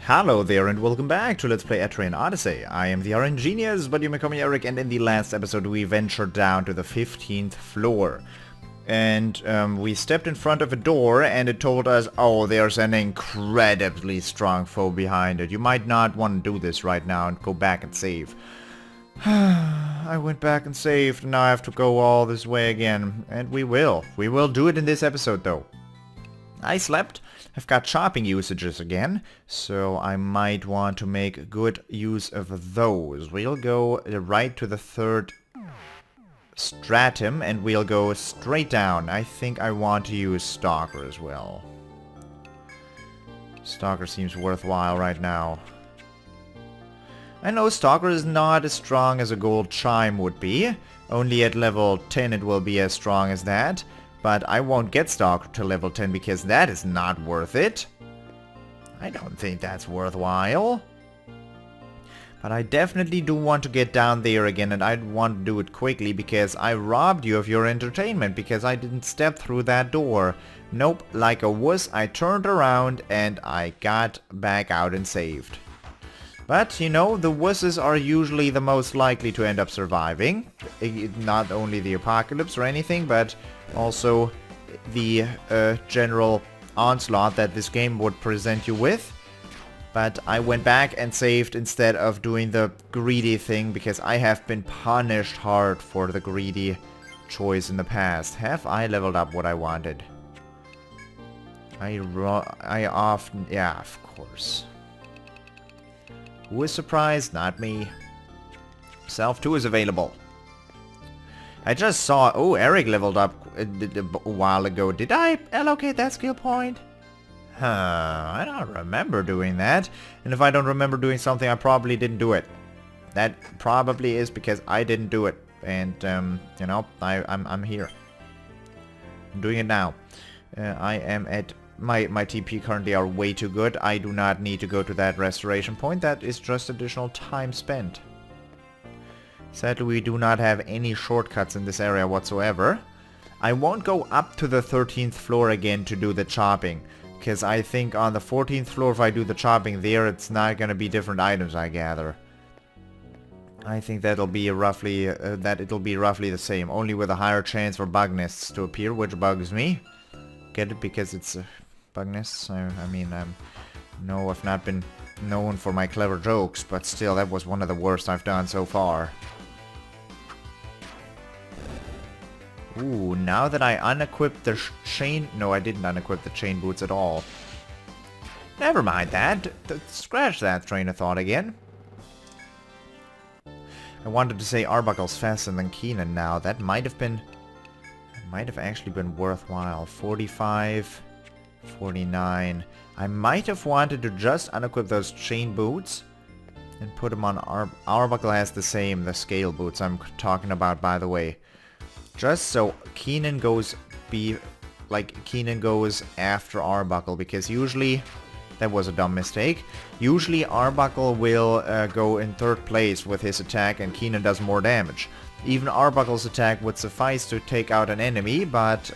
Hello there and welcome back to Let's Play Etrian Odyssey. I am the RNGenius, but you may call me Eric, and in the last episode we ventured down to the 15th floor. And we stepped in front of a door and it told us, oh, there's an incredibly strong foe behind it. You might not want to do this right now and go back and save. I went back and saved, and now I have to go all this way again. And we will. We will do it in this episode though. I slept. I've got chopping usages again, so I might want to make good use of those. We'll go right to the third stratum and we'll go straight down. I think I want to use Stalker as well. Stalker seems worthwhile right now. I know Stalker is not as strong as a gold chime would be. Only at level 10 it will be as strong as that. But I won't get Stalker to level 10 because that is not worth it. I don't think that's worthwhile. But I definitely do want to get down there again, and I want to do it quickly because I robbed you of your entertainment because I didn't step through that door. Nope, like a wuss, I turned around and I got back out and saved. But, you know, the wusses are usually the most likely to end up surviving. Not only the apocalypse or anything, but also the general onslaught that this game would present you with. But I went back and saved instead of doing the greedy thing because I have been punished hard for the greedy choice in the past. Have I leveled up what I wanted? I often... yeah, of course. Who is surprised? Not me. Self 2 is available. I just saw... oh, Eric leveled up a while ago. Did I allocate that skill point? I don't remember doing that. And if I don't remember doing something, I probably didn't do it. That probably is because I didn't do it. And, you know, I'm here. I'm doing it now. I am at... My TP currently are way too good. I do not need to go to that restoration point. That is just additional time spent. Sadly, we do not have any shortcuts in this area whatsoever. I won't go up to the 13th floor again to do the chopping. Because I think on the 14th floor, if I do the chopping there, it's not going to be different items, I gather. I think that'll be roughly, it'll be roughly the same. Only with a higher chance for bug nests to appear, which bugs me. Get it? Because it's bug nests? I mean, no, I've not been known for my clever jokes, but still, that was one of the worst I've done so far. Ooh, now that I unequipped the chain... no, I didn't unequip the chain boots at all. Never mind that. Scratch that train of thought again. I wanted to say Arbuckle's faster than Keenan now. That might have been... might have actually been worthwhile. 45, 49. I might have wanted to just unequip those chain boots and put them on Arbuckle has the same, the scale boots I'm talking about, by the way. Just so Keenan goes after Arbuckle, because usually that was a dumb mistake. Usually Arbuckle will go in third place with his attack and Keenan does more damage. Even Arbuckle's attack would suffice to take out an enemy, but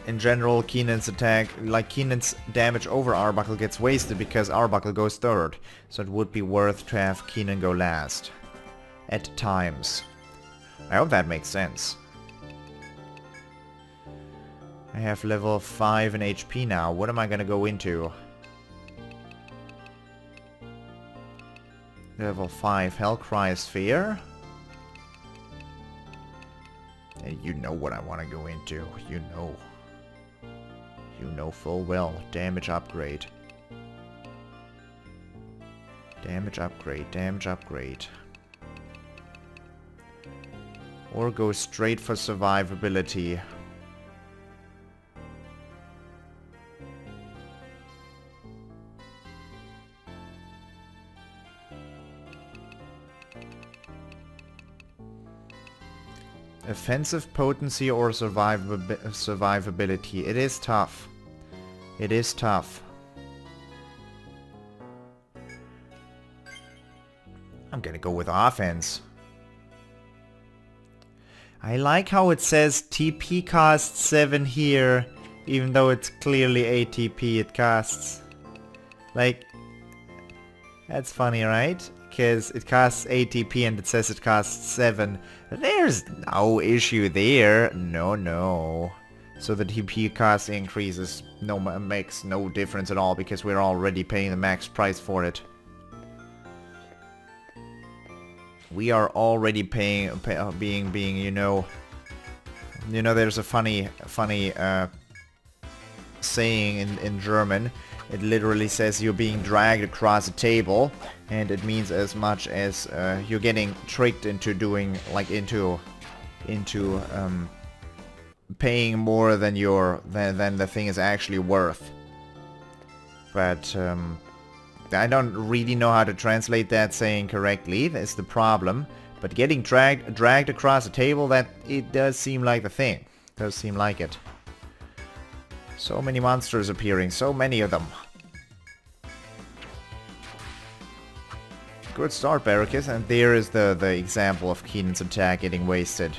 in general Keenan's attack, Keenan's damage over Arbuckle gets wasted because Arbuckle goes third. So it would be worth to have Keenan go last. At times. I hope that makes sense. I have level 5 in HP now. What am I gonna go into? Level 5 Hellcry Sphere. Hey, you know what I want to go into. You know. You know full well. Damage upgrade. Damage upgrade. Damage upgrade. Or go straight for survivability. Offensive potency or survivability. It is tough. It is tough. I'm gonna go with offense. I like how it says TP costs 7 here, even though it's clearly ATP it costs. Like, that's funny, right? Because it costs ATP and it says it costs 7. There's no issue there. No. So the TP cost increases makes no difference at all because we're already paying the max price for it. We are already paying, you know, there's a funny saying in German. It literally says you're being dragged across a table, and it means as much as you're getting tricked into doing, like, into paying more than than the thing is actually worth. But I don't really know how to translate that saying correctly. That's the problem. But getting dragged across a table, that it does seem like the thing. Does seem like it. So many monsters appearing, so many of them. Good start, Barracus, and there is the example of Keenan's attack getting wasted.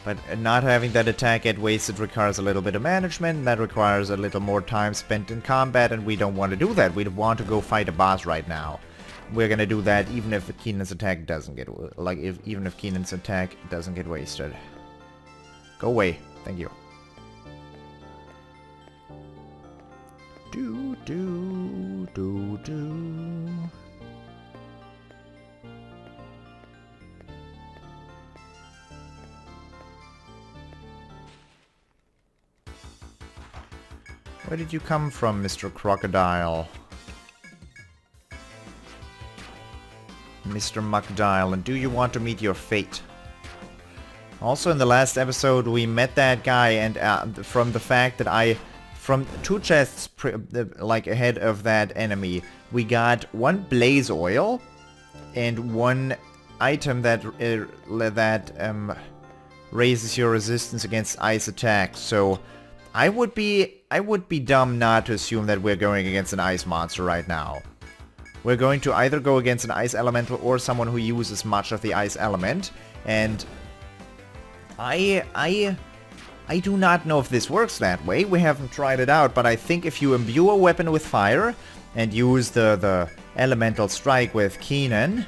But not having that attack get wasted requires a little bit of management, and that requires a little more time spent in combat, and we don't want to do that. We want to go fight a boss right now. We're gonna do that even if Keenan's attack doesn't get, even if Keenan's attack doesn't get wasted. Go away. Thank you. Do. Where did you come from, Mr. Crocodile? Mr. Muckdial, and do you want to meet your fate? Also, in the last episode, we met that guy, and from the fact that from 2 chests like ahead of that enemy, we got 1 blaze oil and 1 item that raises your resistance against ice attacks. So I would be dumb not to assume that we're going against an ice monster right now. We're going to either go against an ice elemental or someone who uses much of the ice element, and I do not know if this works that way. We haven't tried it out, but I think if you imbue a weapon with fire and use the elemental strike with Keenan,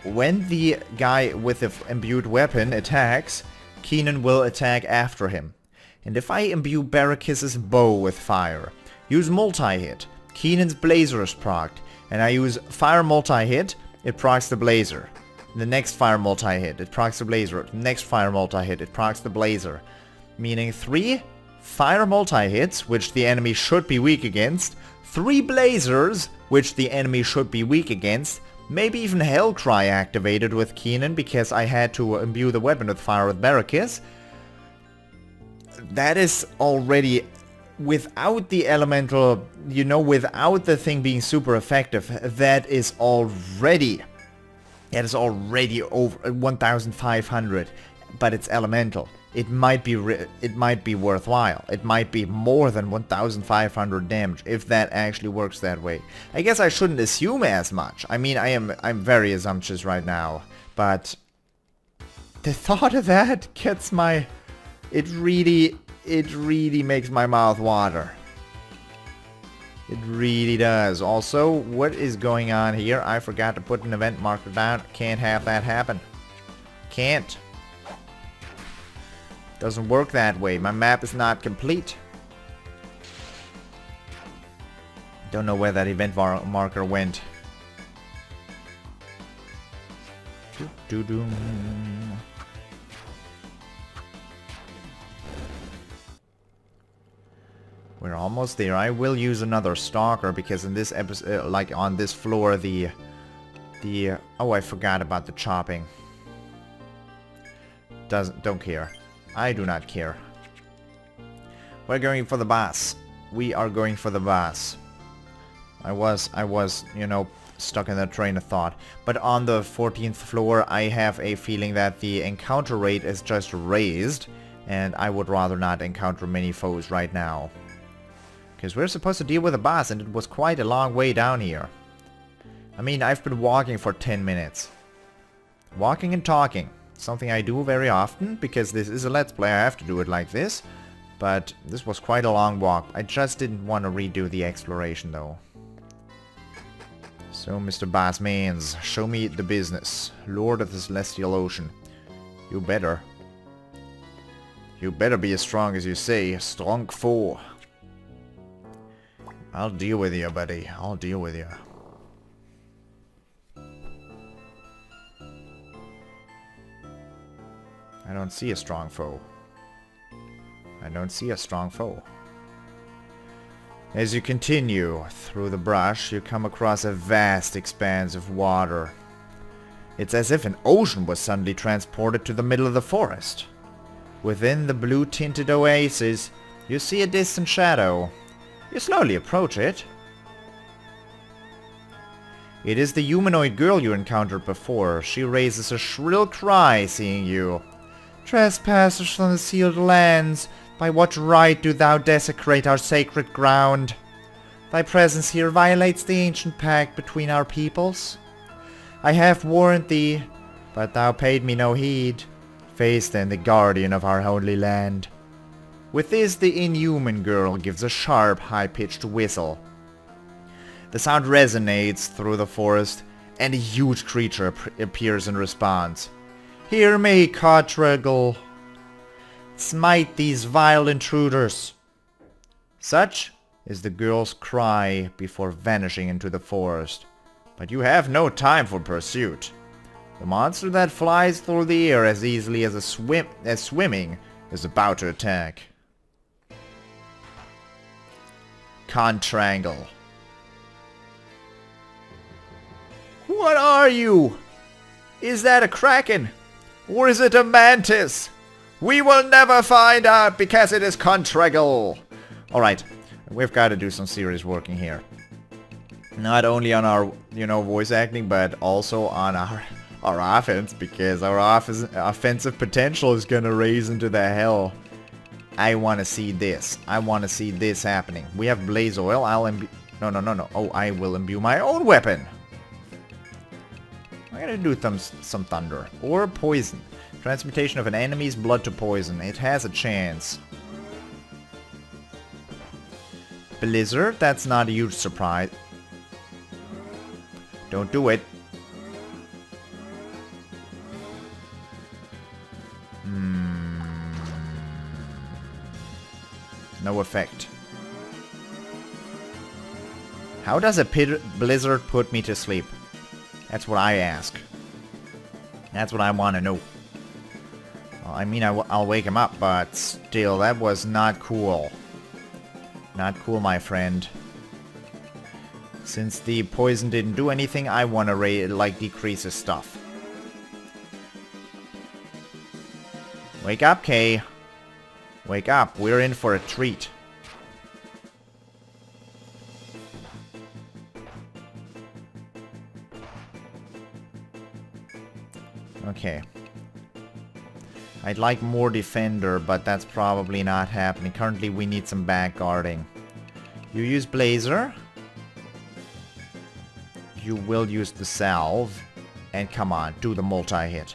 when the guy with the imbued weapon attacks, Keenan will attack after him. And if I imbue Barracus's bow with fire, use multi-hit, Keenan's blazer is procced, and I use fire multi-hit, it procs the blazer. The next fire multi-hit, it procs the blazer. The next fire multi-hit, it procs the blazer. Meaning 3 fire multi-hits, which the enemy should be weak against, 3 blazers, which the enemy should be weak against, maybe even Hellcry activated with Keenan because I had to imbue the weapon with fire with Barracus. That is already, without the elemental, without the thing being super effective, that is already over 1,500, but it's elemental. It might be worthwhile. It might be more than 1,500 damage if that actually works that way. I guess I shouldn't assume as much. I mean, I'm very assumptuous right now, but the thought of that gets my, it really makes my mouth water. It really does. Also, what is going on here? I forgot to put an event marker down. Can't have that happen. Can't. Doesn't work that way. My map is not complete. Don't know where that event marker went. We're almost there. I will use another stalker because in this episode, like on this floor, oh, I forgot about the chopping. Don't care. I do not care. We're going for the boss. We are going for the boss. I was, stuck in that train of thought. But on the 14th floor, I have a feeling that the encounter rate is just raised, and I would rather not encounter many foes right now. Because we're supposed to deal with a boss, and it was quite a long way down here. I mean, I've been walking for 10 minutes. Walking and talking. Something I do very often, because this is a Let's Play, I have to do it like this. But this was quite a long walk. I just didn't want to redo the exploration though. So, Mr. Bassmans, show me the business. Lord of the Celestial Ocean. You better. You better be as strong as you say. Strong foe. I'll deal with you, buddy. I'll deal with you. I don't see a strong foe. I don't see a strong foe. As you continue through the brush, you come across a vast expanse of water. It's as if an ocean was suddenly transported to the middle of the forest. Within the blue-tinted oasis, you see a distant shadow. You slowly approach it. It is the humanoid girl you encountered before. She raises a shrill cry, seeing you. Trespassers from the sealed lands, by what right do thou desecrate our sacred ground? Thy presence here violates the ancient pact between our peoples. I have warned thee, but thou paid me no heed. Face then the guardian of our holy land. With this, the inhuman girl gives a sharp, high-pitched whistle. The sound resonates through the forest, and a huge creature appears in response. Hear me, Cotregal. Smite these vile intruders. Such is the girl's cry before vanishing into the forest. But you have no time for pursuit. The monster that flies through the air as easily as swimming is about to attack. Contrangle. What are you? Is that a kraken? Or is it a mantis? We will never find out because it is Contraggle. Alright, we've got to do some serious working here. Not only on our, voice acting, but also on our offense, because our offensive potential is gonna raise into the hell. I want to see this. I want to see this happening. We have blaze oil. I'll imbue... No. Oh, I will imbue my own weapon. I'm gonna do some thunder. Or poison. Transmutation of an enemy's blood to poison. It has a chance. Blizzard? That's not a huge surprise. Don't do it. No effect. How does a blizzard put me to sleep? That's what I ask. That's what I want to know. Well, I mean, I'll wake him up, but still, that was not cool. Not cool, my friend. Since the poison didn't do anything, I want to, decrease his stuff. Wake up, Kay. Wake up. We're in for a treat. Okay. I'd like more defender, but that's probably not happening. Currently, we need some back guarding. You use Blazer. You will use the salve. And come on, do the multi-hit.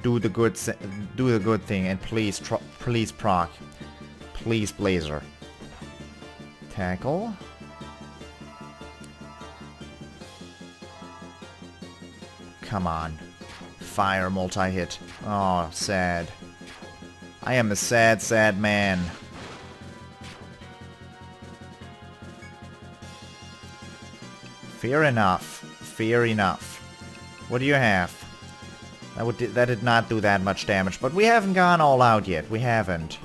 Do the good thing, and please proc. Please, Blazer. Tackle. Come on. Fire multi-hit. Oh, sad. I am a sad, sad man. Fair enough. Fair enough. What do you have? That did not do that much damage, but we haven't gone all out yet. We haven't.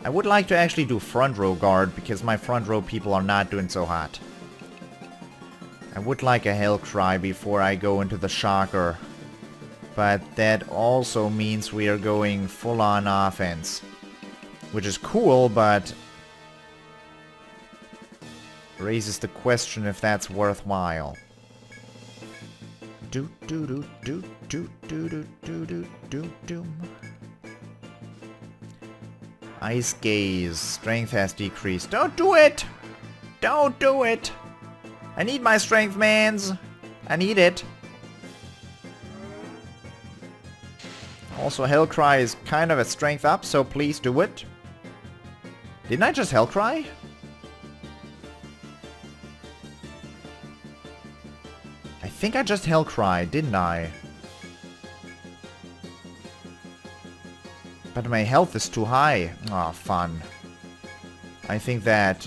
I would like to actually do front row guard, because my front row people are not doing so hot. I would like a hell cry before I go into the shocker. But that also means we are going full on offense. Which is cool, but raises the question if that's worthwhile. Do do do do do do do do do do do. Ice gaze. Strength has decreased. Don't do it! Don't do it! I need my strength, mans. I need it. Also, Hellcry is kind of a strength up, so please do it. Didn't I just Hellcry? I think I just Hellcry, didn't I? But my health is too high. Aw, fun. I think that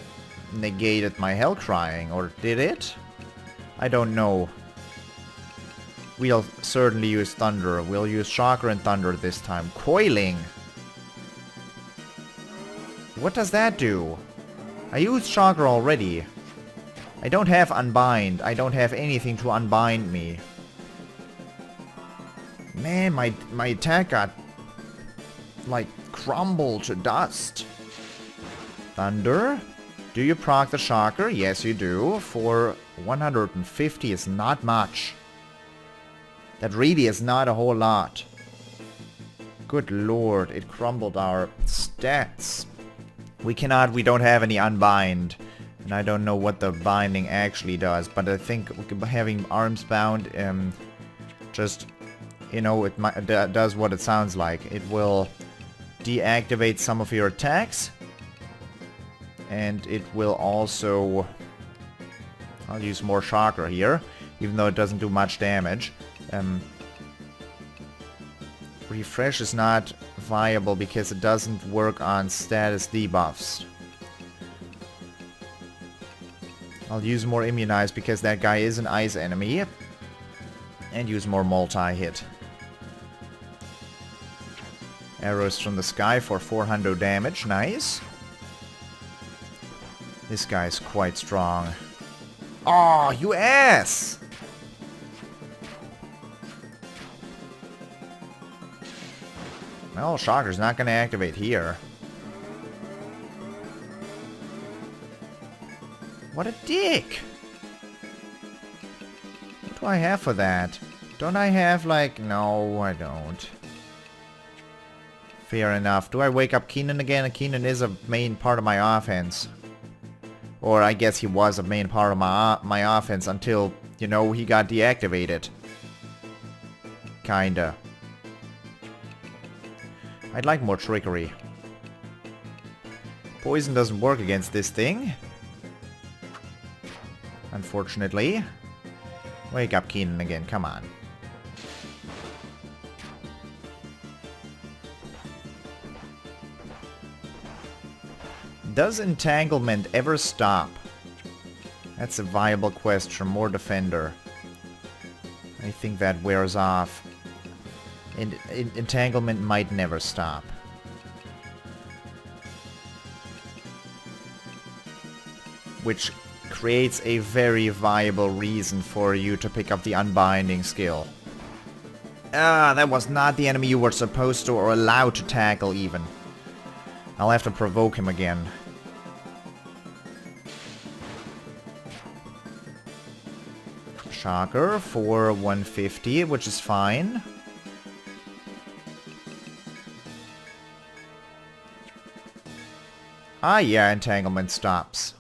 negated my Hellcrying, or did it? I don't know. We'll certainly use Thunder. We'll use Chakra and Thunder this time. Coiling! What does that do? I used Chakra already. I don't have Unbind. I don't have anything to unbind me. Man, my attack got, like, crumbled to dust. Thunder? Do you proc the Chakra? Yes, you do. For 150 is not much. That really is not a whole lot. Good lord, it crumbled our stats. We don't have any Unbind. And I don't know what the binding actually does, but I think having arms bound, just, you know, it does what it sounds like. It will deactivate some of your attacks. And it will also... I'll use more Chakra here, even though it doesn't do much damage. Refresh is not viable because it doesn't work on status debuffs. I'll use more Immunize because that guy is an ice enemy. And use more multi-hit. Arrows from the sky for 400 damage. Nice. This guy's quite strong. Oh, you ass! Well, Shocker's not gonna activate here. What a dick! What do I have for that? Don't I have, like... No, I don't. Fair enough. Do I wake up Keenan again? Keenan is a main part of my offense. Or I guess he was a main part of my offense until, you know, he got deactivated. Kinda. I'd like more trickery. Poison doesn't work against this thing. Unfortunately. Wake up Keenan again, come on. Does entanglement ever stop? That's a viable question. More defender. I think that wears off. Entanglement might never stop. Which creates a very viable reason for you to pick up the unbinding skill. Ah, that was not the enemy you were supposed to or allowed to tackle even. I'll have to provoke him again. Shocker for 150, which is fine. Ah, yeah, entanglement stops.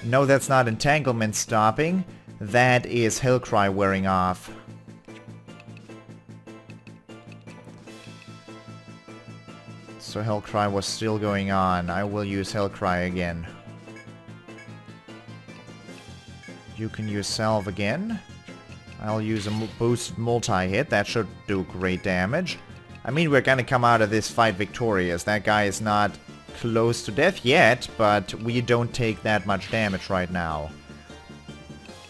No, that's not entanglement stopping. That is Hellcry wearing off. So Hellcry was still going on. I will use Hellcry again. You can use Salve again. I'll use a boosted multi-hit. That should do great damage. I mean, we're gonna come out of this fight victorious. That guy is not close to death yet, but we don't take that much damage right now.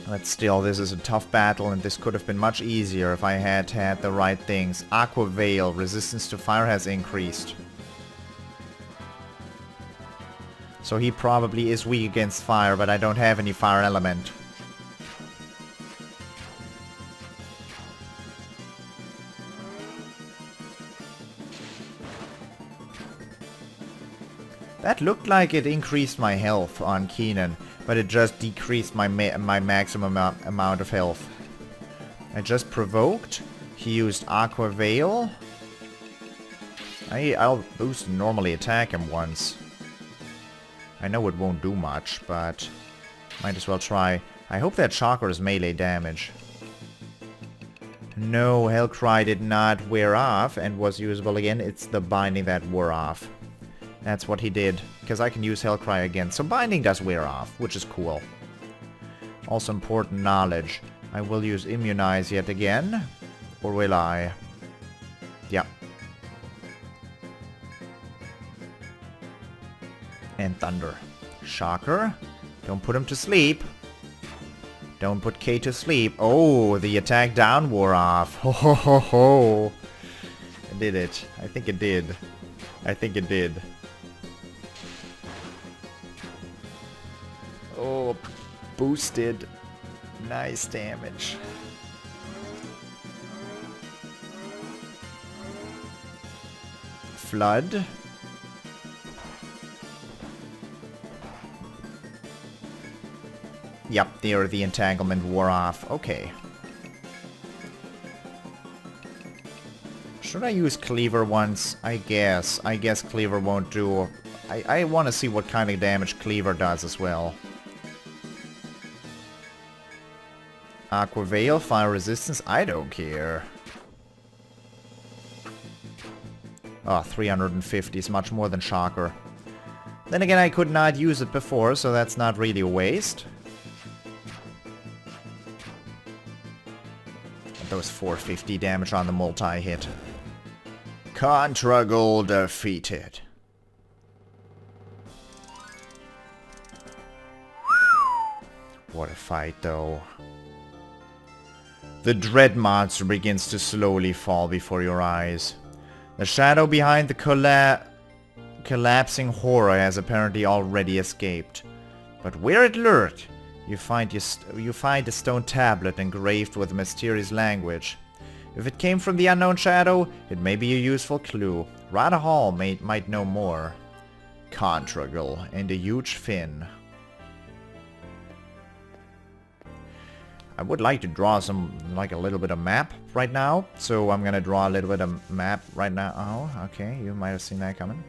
But still, this is a tough battle, and this could have been much easier if I had had the right things. Aqua Veil, resistance to fire has increased. So he probably is weak against fire, but I don't have any fire element. That looked like it increased my health on Keenan, but it just decreased my maximum amount of health. I just provoked. He used Aqua Veil. I'll boost and normally attack him once. I know it won't do much, but might as well try. I hope that Chakra is melee damage. No, Hellcry did not wear off and was usable again. It's the binding that wore off. That's what he did, because I can use Hellcry again. So binding does wear off, which is cool. Also important knowledge. I will use Immunize yet again. Or will I? Yeah. And Thunder. Shocker. Don't put him to sleep. Don't put K to sleep. Oh, the attack down wore off. Ho ho ho ho. I did it. I think it did. I think it did. Oh, boosted. Nice damage. Flood. Yep, there the entanglement wore off. Okay. Should I use Cleaver once? I guess. I guess Cleaver won't do... I want to see what kind of damage Cleaver does as well. Aqua Veil, Fire Resistance? I don't care. Oh, 350 is much more than Shocker. Then again, I could not use it before, so that's not really a waste. Those 450 damage on the multi-hit. Contragol defeated. What a fight, though. The dread monster begins to slowly fall before your eyes. The shadow behind the collapsing horror has apparently already escaped. But where it lurked, you find a stone tablet engraved with a mysterious language. If it came from the unknown shadow, it may be a useful clue. Rada Hall might know more. Contragol and a huge fin. I would like to draw a little bit of map right now. So I'm gonna draw a little bit of map right now. Oh, okay, you might have seen that coming.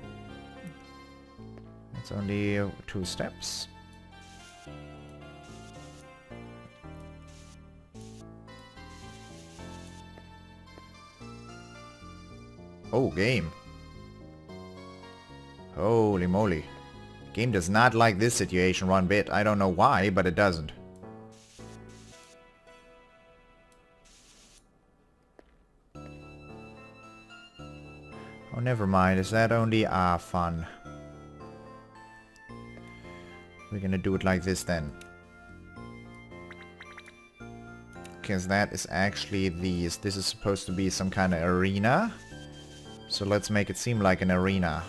It's only 2 steps. Oh, game. Holy moly. Game does not like this situation one bit. I don't know why, but it doesn't. Oh, never mind. Is that only fun? We're gonna do it like this then. Because that is actually these. This is supposed to be some kind of arena. So let's make it seem like an arena.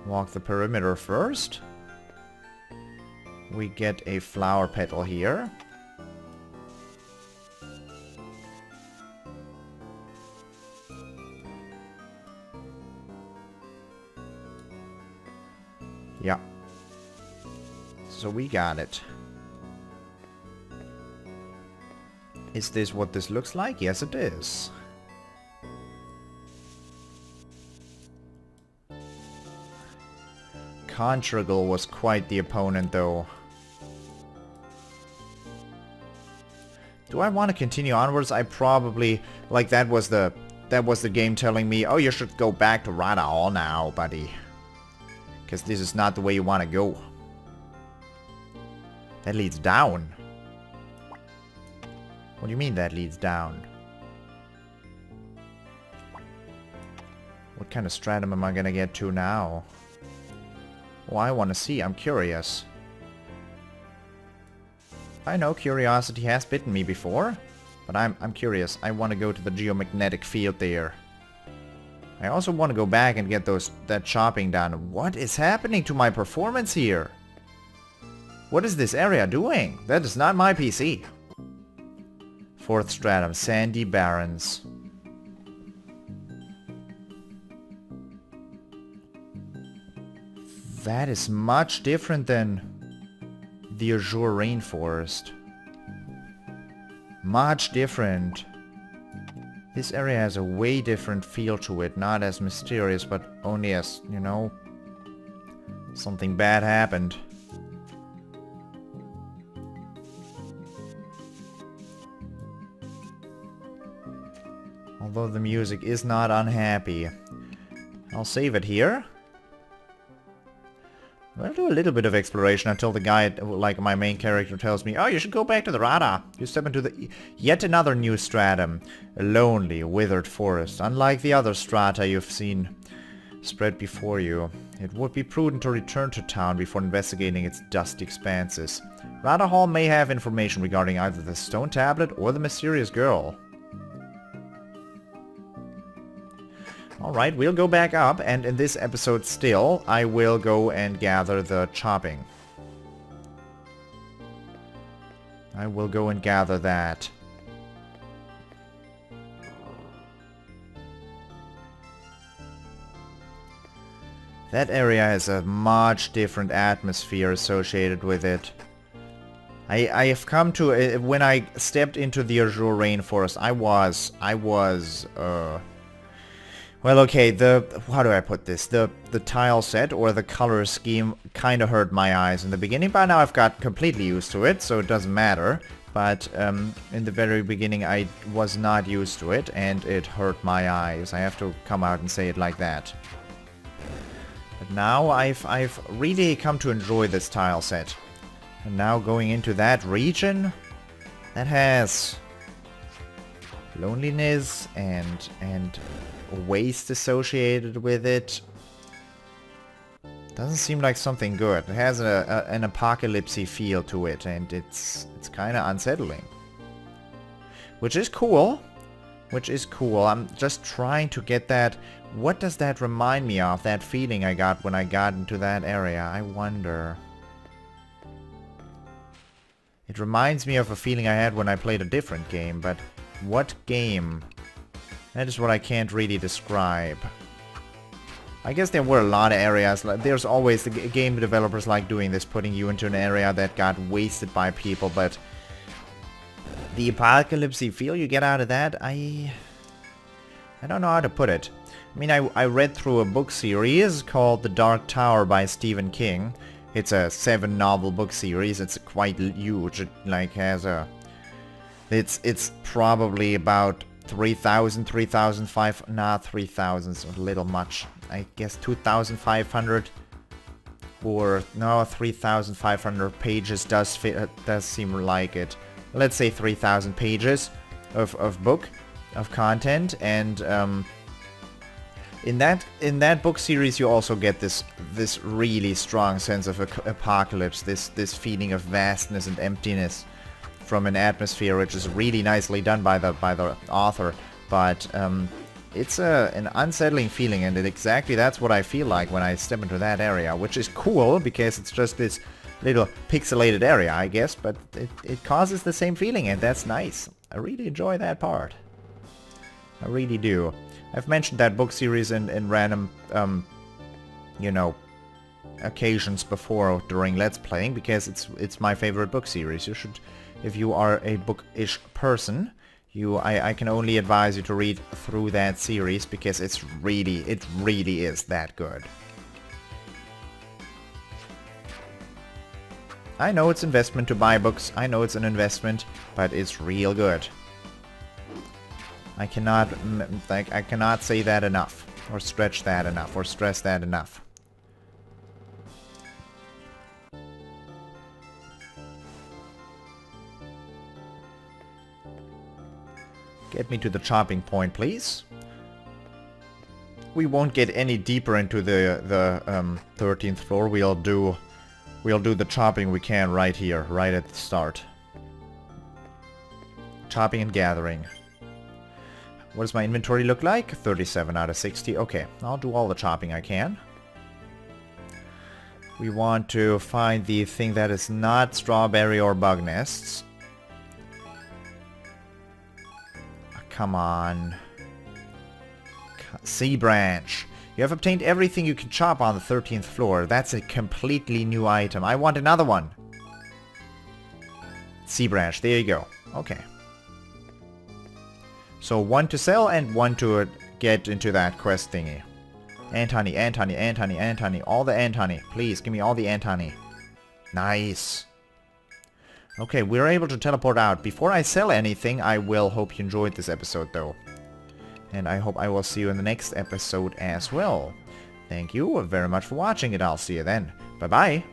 Walk the perimeter first. We get a flower petal here. Yeah. So we got it. Is this what this looks like? Yes, it is. Contragol was quite the opponent, though. Do I want to continue onwards? I probably... Like, that was the game telling me, oh, you should go back to Rada Hall now, buddy. Because this is not the way you want to go. That leads down. What do you mean that leads down? What kind of stratum am I gonna get to now? Well, I want to see. I'm curious. I know curiosity has bitten me before, but I'm curious. I want to go to the geomagnetic field there. I also want to go back and get that chopping done. What is happening to my performance here? What is this area doing? That is not my PC. 4th stratum, Sandy Barrens. That is much different than the Azure Rainforest. Much different. This area has a way different feel to it. Not as mysterious, but only as, you know, something bad happened. Although the music is not unhappy. I'll save it here. I'll do a little bit of exploration until the guy, like my main character, tells me, oh, you should go back to the radar. You step into the yet another new stratum. A lonely, withered forest. Unlike the other strata you've seen spread before you. It would be prudent to return to town before investigating its dusty expanses. Radar Hall may have information regarding either the stone tablet or the mysterious girl. Alright, we'll go back up, and in this episode still, I will go and gather the chopping. I will go and gather that. That area has a much different atmosphere associated with it. I have come to... when I stepped into the Azure Rainforest, I was... well, okay, how do I put this? The tile set or the color scheme kind of hurt my eyes in the beginning, but now I've got completely used to it, so it doesn't matter. But in the very beginning I was not used to it, and it hurt my eyes. I have to come out and say it like that. But now I've really come to enjoy this tile set. And now going into that region that has loneliness and waste associated with it. Doesn't seem like something good. It has an apocalypse-y feel to it, and it's kind of unsettling. Which is cool. I'm just trying to get that. What does that remind me of? That feeling I got when I got into that area. I wonder. It reminds me of a feeling I had when I played a different game, but what game? That is what I can't really describe. I guess there were a lot of areas. There's always the game developers like doing this, putting you into an area that got wasted by people, but the apocalypse feel you get out of that, I don't know how to put it. I mean, I read through a book series called The Dark Tower by Stephen King. It's a 7-novel book series. It's quite huge. It like has a... It's probably about 3,500, not 3,000, so a little much. I guess 2,500 or no, 3,500 pages does seem like it. Let's say 3,000 pages of book, of content, and in that book series you also get this really strong sense of apocalypse, this feeling of vastness and emptiness from an atmosphere which is really nicely done by the author, but it's an unsettling feeling, and exactly that's what I feel like when I step into that area, which is cool because it's just this little pixelated area, I guess, but it causes the same feeling, and that's nice. I really enjoy that part. I really do. I've mentioned that book series in random, you know, occasions before during Let's Playing, because it's my favorite book series. You should, if you are a bookish person, I can only advise you to read through that series because it really is that good. I know it's investment to buy books. I know it's an investment, but it's real good. I cannot say that enough, or stretch that enough, or stress that enough. Get me to the chopping point, please. We won't get any deeper into the 13th floor. We'll do the chopping we can right here, right at the start. Chopping and gathering. What does my inventory look like? 37 out of 60. Okay, I'll do all the chopping I can. We want to find the thing that is not strawberry or bug nests. Come on. Sea branch. You have obtained everything you can chop on the 13th floor. That's a completely new item. I want another one. Sea branch. There you go. Okay. So one to sell and one to get into that quest thingy. Ant honey, ant honey, ant honey, ant honey. All the ant honey. Please, give me all the ant honey. Nice. Okay, we're able to teleport out. Before I sell anything, I will hope you enjoyed this episode though. And I hope I will see you in the next episode as well. Thank you very much for watching, and I'll see you then. Bye-bye.